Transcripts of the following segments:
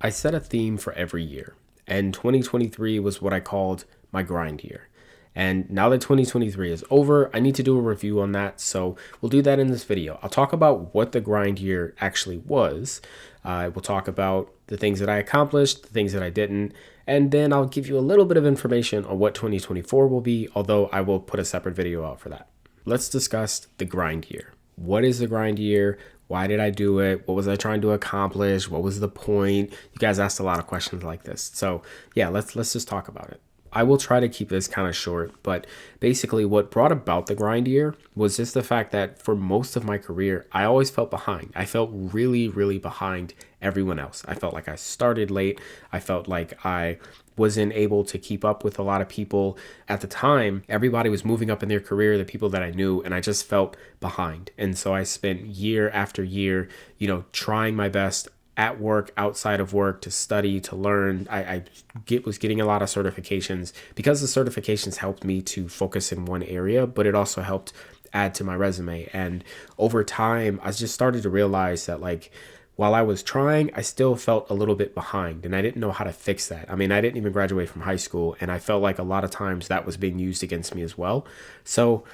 I set a theme for every year, and 2023 was what I called my grind year. And now that 2023 is over, I need to do a review on that. So we'll do that in this video. I'll talk about what the grind year actually was. We'll talk about the things that I accomplished, the things that I didn't, and then I'll give you a little bit of information on what 2024 will be, although I will put a separate video out for that. Let's discuss the grind year. What is the grind year? Why did I do it? What was I trying to accomplish? What was the point? You guys asked a lot of questions like this. So yeah, let's just talk about it. I will try to keep this kind of short, but basically what brought about the grind year was just the fact that for most of my career, I always felt behind. I felt really, really behind everyone else. I felt like I started late. I felt like I wasn't able to keep up with a lot of people. At the time, everybody was moving up in their career, the people that I knew, and I just felt behind. And so I spent year after year, trying my best at work, outside of work, to study, to learn. I was getting a lot of certifications because the certifications helped me to focus in one area, but it also helped add to my resume. And over time, I just started to realize that while I was trying, I still felt a little bit behind, and I didn't know how to fix that. I mean, I didn't even graduate from high school, and I felt like a lot of times that was being used against me as well. So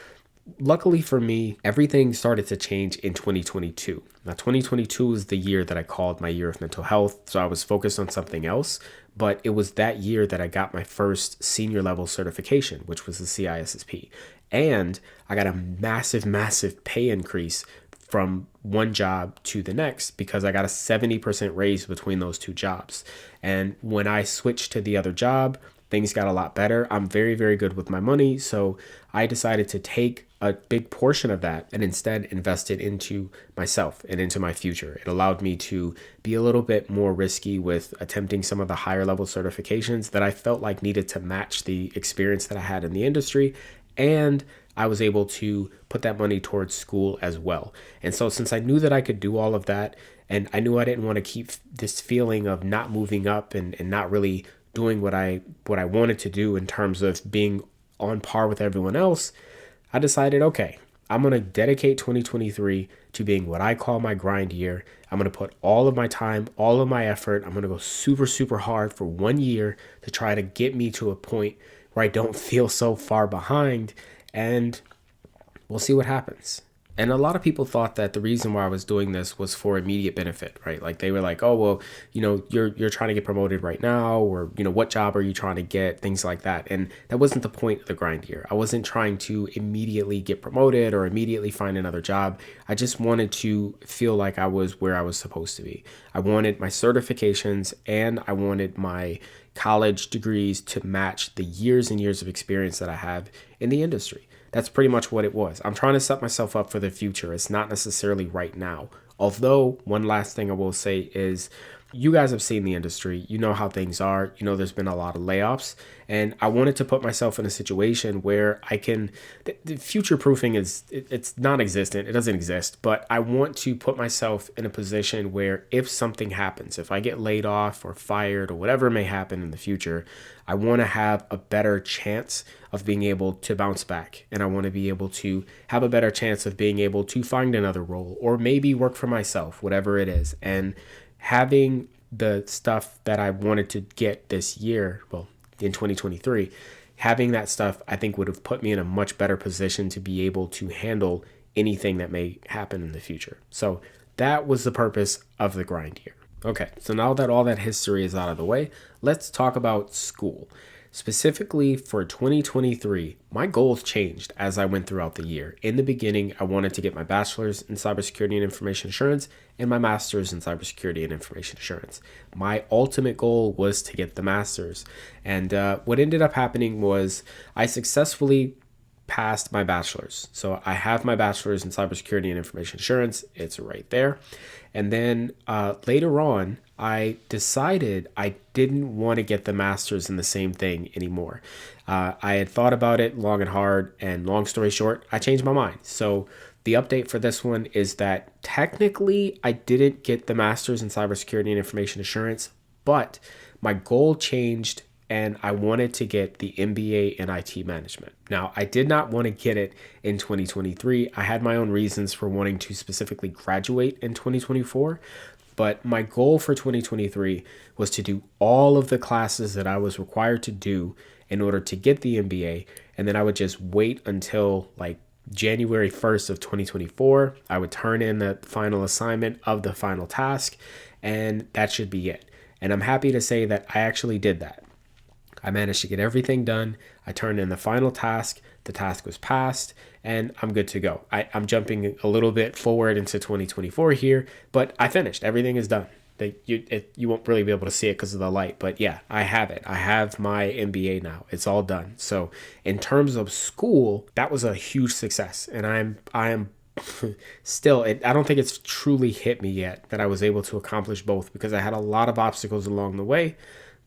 luckily for me, everything started to change in 2022. Now, 2022 is the year that I called my year of mental health. So I was focused on something else, but it was that year that I got my first senior level certification, which was the CISSP. And I got a massive, massive pay increase from one job to the next because I got a 70% raise between those two jobs. And when I switched to the other job, things got a lot better. I'm very, very good with my money. So I decided to take a big portion of that and instead invest it into myself and into my future. It allowed me to be a little bit more risky with attempting some of the higher level certifications that I felt like needed to match the experience that I had in the industry. And I was able to put that money towards school as well. And so since I knew that I could do all of that, and I knew I didn't want to keep this feeling of not moving up and not really doing what I wanted to do in terms of being on par with everyone else, I decided, okay, I'm going to dedicate 2023 to being what I call my grind year. I'm going to put all of my time, all of my effort. I'm going to go super, super hard for 1 year to try to get me to a point where I don't feel so far behind, and we'll see what happens. And a lot of people thought that the reason why I was doing this was for immediate benefit, right? Like they were like, oh, well, you're trying to get promoted right now, or, what job are you trying to get? Things like that. And that wasn't the point of the grind year. I wasn't trying to immediately get promoted or immediately find another job. I just wanted to feel like I was where I was supposed to be. I wanted my certifications and I wanted my college degrees to match the years and years of experience that I have in the industry. That's pretty much what it was. I'm trying to set myself up for the future. It's not necessarily right now. Although, one last thing I will say is, you guys have seen the industry. You know how things are. There's been a lot of layoffs. And I wanted to put myself in a situation where I can, the future proofing it's non-existent. It doesn't exist. But I want to put myself in a position where if something happens, if I get laid off or fired or whatever may happen in the future, I want to have a better chance of being able to bounce back. And I want to be able to have a better chance of being able to find another role or maybe work for myself, whatever it is. And having the stuff that I wanted to get this year, well, in 2023, having that stuff, I think would have put me in a much better position to be able to handle anything that may happen in the future. So that was the purpose of the grind year. Okay, so now that all that history is out of the way, let's talk about school. Specifically for 2023, my goals changed as I went throughout the year. In the beginning, I wanted to get my bachelor's in cybersecurity and information assurance and my master's in cybersecurity and information assurance. My ultimate goal was to get the master's. And what ended up happening was I successfully passed my bachelor's. So I have my bachelor's in cybersecurity and information assurance. It's right there. And then later on, I decided I didn't want to get the master's in the same thing anymore. I had thought about it long and hard, and long story short, I changed my mind. So the update for this one is that technically I didn't get the master's in cybersecurity and information assurance, but my goal changed and I wanted to get the MBA in IT management. Now, I did not want to get it in 2023. I had my own reasons for wanting to specifically graduate in 2024, But my goal for 2023 was to do all of the classes that I was required to do in order to get the MBA. And then I would just wait until like January 1st of 2024. I would turn in the final assignment of the final task, and that should be it. And I'm happy to say that I actually did that. I managed to get everything done. I turned in the final task. The task was passed, and I'm good to go. I'm jumping a little bit forward into 2024 here, but I finished. Everything is done. You won't really be able to see it because of the light, but yeah, I have it. I have my MBA now. It's all done. So in terms of school, that was a huge success, and I am still, I don't think it's truly hit me yet that I was able to accomplish both, because I had a lot of obstacles along the way.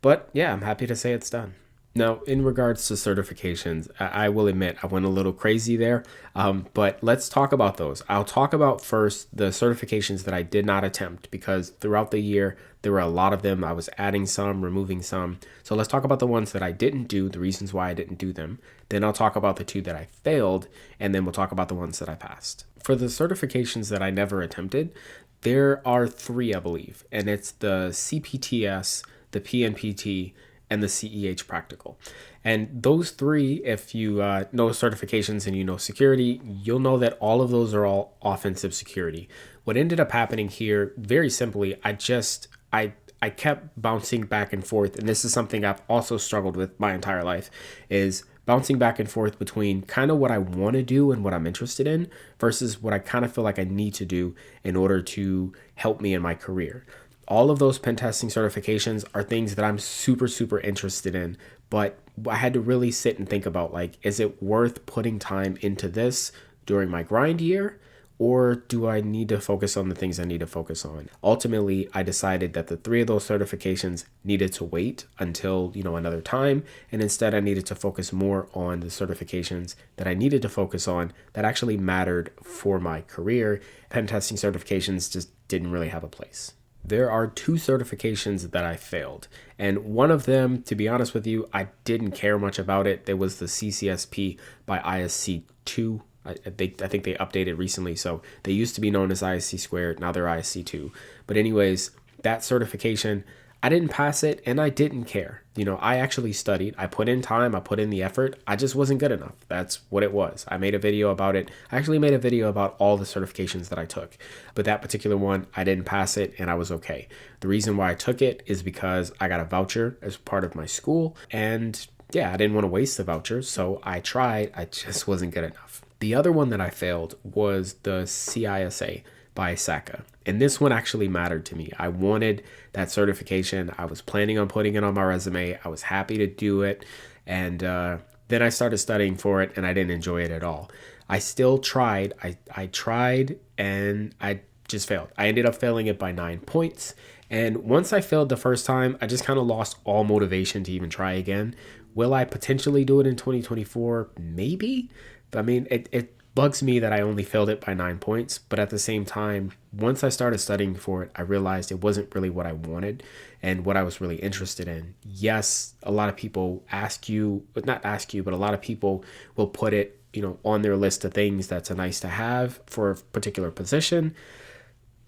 But yeah, I'm happy to say it's done. Now, in regards to certifications, I will admit I went a little crazy there, but let's talk about those. I'll talk about first the certifications that I did not attempt, because throughout the year, there were a lot of them. I was adding some, removing some. So let's talk about the ones that I didn't do, the reasons why I didn't do them. Then I'll talk about the 2 that I failed, and then we'll talk about the ones that I passed. For the certifications that I never attempted, there are 3, I believe, and it's the CPTS, the PNPT, and the CEH practical. And those 3, if you know certifications and you know security, you'll know that all of those are all offensive security. What ended up happening here, very simply, I kept bouncing back and forth, and this is something I've also struggled with my entire life, is bouncing back and forth between kind of what I want to do and what I'm interested in versus what I kind of feel like I need to do in order to help me in my career. All of those pen testing certifications are things that I'm super, super interested in, but I had to really sit and think about, like, is it worth putting time into this during my grind year, or do I need to focus on the things I need to focus on? Ultimately, I decided that the 3 of those certifications needed to wait until, another time, and instead I needed to focus more on the certifications that I needed to focus on that actually mattered for my career. Pen testing certifications just didn't really have a place. There are 2 certifications that I failed, and one of them, to be honest with you, I didn't care much about it. There was the CCSP by ISC 2. I think they updated recently, so they used to be known as ISC squared, now they're ISC 2. But anyways, that certification, I didn't pass it, and I didn't care. I actually studied. I put in time. I put in the effort. I just wasn't good enough. That's what it was. I made a video about it. I actually made a video about all the certifications that I took. But that particular one, I didn't pass it, and I was okay. The reason why I took it is because I got a voucher as part of my school. And yeah, I didn't want to waste the voucher, so I tried. I just wasn't good enough. The other one that I failed was the CISA by CISA. And this one actually mattered to me. I wanted that certification. I was planning on putting it on my resume. I was happy to do it. And then I started studying for it, and I didn't enjoy it at all. I still tried. I tried, and I just failed. I ended up failing it by 9 points. And once I failed the first time, I just kind of lost all motivation to even try again. Will I potentially do it in 2024? Maybe. I mean, it bugs me that I only failed it by 9 points, but at the same time, once I started studying for it, I realized it wasn't really what I wanted and what I was really interested in. Yes, a lot of people but a lot of people will put it, on their list of things that's a nice to have for a particular position,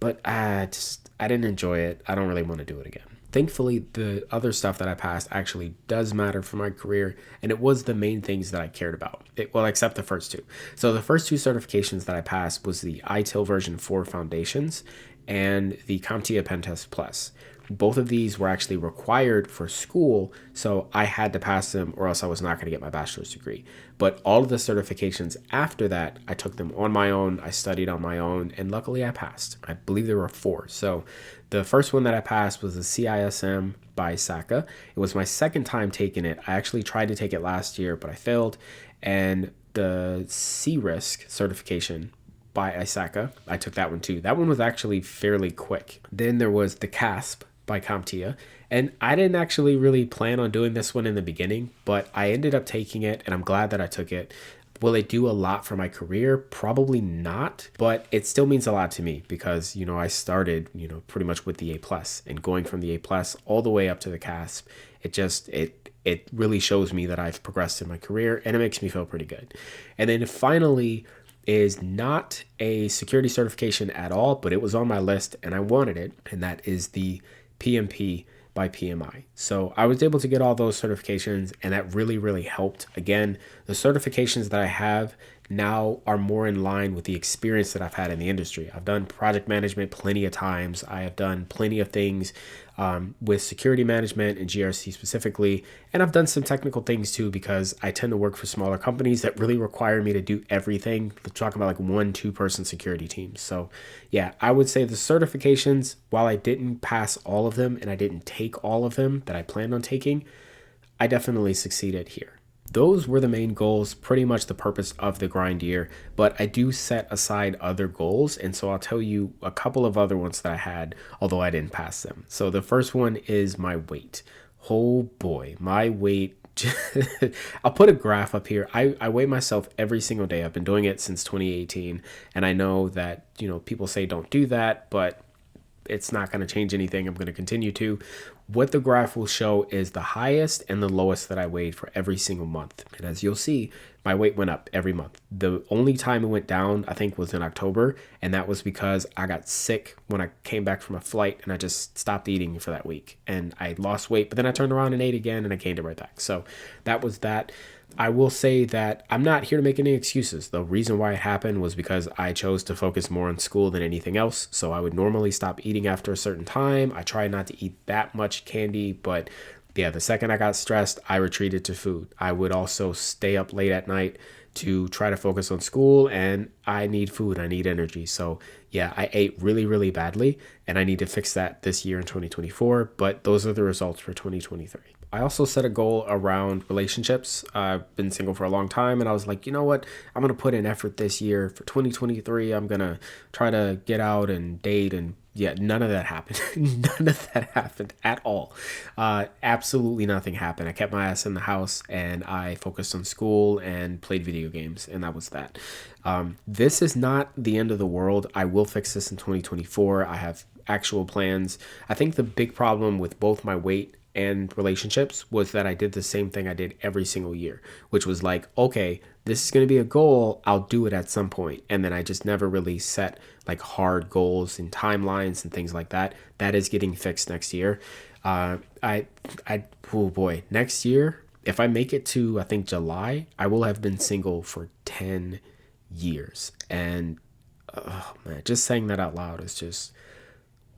but I didn't enjoy it. I don't really want to do it again. Thankfully, the other stuff that I passed actually does matter for my career, and it was the main things that I cared about. Except the first 2. So the first 2 certifications that I passed was the ITIL version 4 Foundations and the CompTIA Pentest Plus. Both of these were actually required for school, so I had to pass them or else I was not going to get my bachelor's degree. But all of the certifications after that, I took them on my own, I studied on my own, and luckily I passed. I believe there were 4. So the first one that I passed was the CISM by CISA. It was my second time taking it. I actually tried to take it last year, but I failed. And the CRISC certification by CISA, I took that one too. That one was actually fairly quick. Then there was the CASP by CompTIA, and I didn't actually really plan on doing this one in the beginning, but I ended up taking it, and I'm glad that I took it. Will it do a lot for my career? Probably not, but it still means a lot to me because, I started, pretty much with the A+, and going from the A+ all the way up to the CASP, it really shows me that I've progressed in my career, and it makes me feel pretty good. And then finally, is not a security certification at all, but it was on my list and I wanted it. And that is the PMP by PMI. So I was able to get all those certifications, and that really, really helped. Again, the certifications that I have now are more in line with the experience that I've had in the industry. I've done project management plenty of times. I have done plenty of things with security management and GRC specifically. And I've done some technical things too, because I tend to work for smaller companies that really require me to do everything. We're talking about like 1-2 person security teams. So yeah, I would say the certifications, while I didn't pass all of them and I didn't take all of them that I planned on taking, I definitely succeeded here. Those were the main goals, pretty much the purpose of the grind year, but I do set aside other goals. And so I'll tell you a couple of other ones that I had, although I didn't pass them. So the first one is my weight. Oh boy, my weight. I'll put a graph up here. I weigh myself every single day. I've been doing it since 2018. And I know that, people say don't do that, but it's not going to change anything. I'm going to continue to. What the graph will show is the highest and the lowest that I weighed for every single month. And as you'll see, my weight went up every month. The only time it went down, I think, was in October. And that was because I got sick when I came back from a flight and I just stopped eating for that week. And I lost weight, but then I turned around and ate again and I gained it right back. So that was that. I will say that I'm not here to make any excuses. The reason why it happened was because I chose to focus more on school than anything else. So I would normally stop eating after a certain time. I try not to eat that much candy, but yeah, the second I got stressed, I retreated to food. I would also stay up late at night to try to focus on school, and I need food. I need energy. So yeah, I ate really, really badly, and I need to fix that this year in 2024, but those are the results for 2023. I also set a goal around relationships. I've been single for a long time, and I was like, you know what? I'm going to put in effort this year for 2023. I'm going to try to get out and date, and yeah, none of that happened. None of that happened at all. Absolutely nothing happened. I kept my ass in the house and I focused on school and played video games, and that was that. This is not the end of the world. I will fix this in 2024. I have actual plans. I think the big problem with both my weight and relationships was that I did the same thing I did every single year, which was like, okay, this is going to be a goal. I'll do it at some point. And then I just never really set like hard goals and timelines and things like that. That is getting fixed next year. Oh boy, next year, if I make it to, I think July, I will have been single for 10 years. And oh man, just saying that out loud is just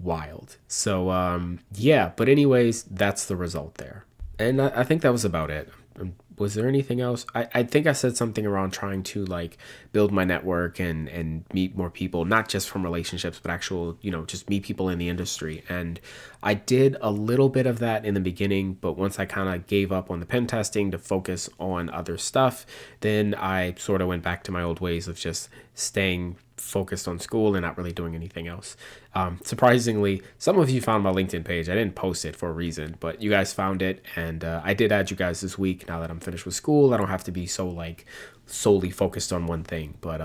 wild. So yeah, but anyways, that's the result there. And I think that was about it. Was there anything else? I think I said something around trying to like build my network and meet more people, not just from relationships, but actual, just meet people in the industry. And I did a little bit of that in the beginning, but once I kind of gave up on the pen testing to focus on other stuff, then I sort of went back to my old ways of just staying focused on school and not really doing anything else. Surprisingly, some of you found my LinkedIn page. I didn't post it for a reason, but you guys found it, and I did add you guys this week. Now that I'm finished with school, I don't have to be so like solely focused on one thing, but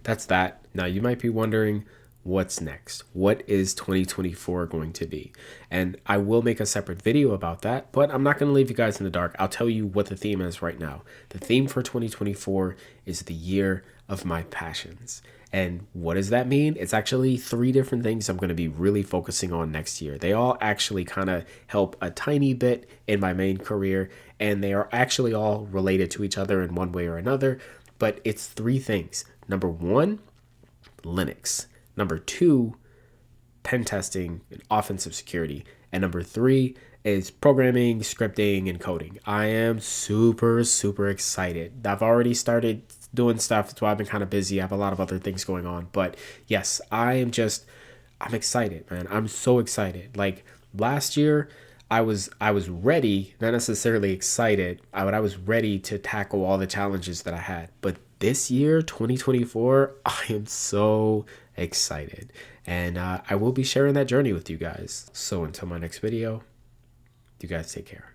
that's that. Now you might be wondering, what's next? What is 2024 going to be? And I will make a separate video about that, but I'm not going to leave you guys in the dark. I'll tell you what the theme is right now. The theme for 2024 is the year of my passions. And what does that mean? It's actually 3 different things I'm going to be really focusing on next year. They all actually kind of help a tiny bit in my main career, and they are actually all related to each other in one way or another. But it's 3 things. Number 1, Linux. Number 2, pen testing and offensive security. And number 3 is programming, scripting, and coding. I am super, super excited. I've already started doing stuff, so I've been kind of busy. I have a lot of other things going on. But yes, I'm excited, man. I'm so excited. Like last year, I was ready, not necessarily excited, but I was ready to tackle all the challenges that I had. But this year, 2024, I am so excited. And I will be sharing that journey with you guys. So until my next video, you guys take care.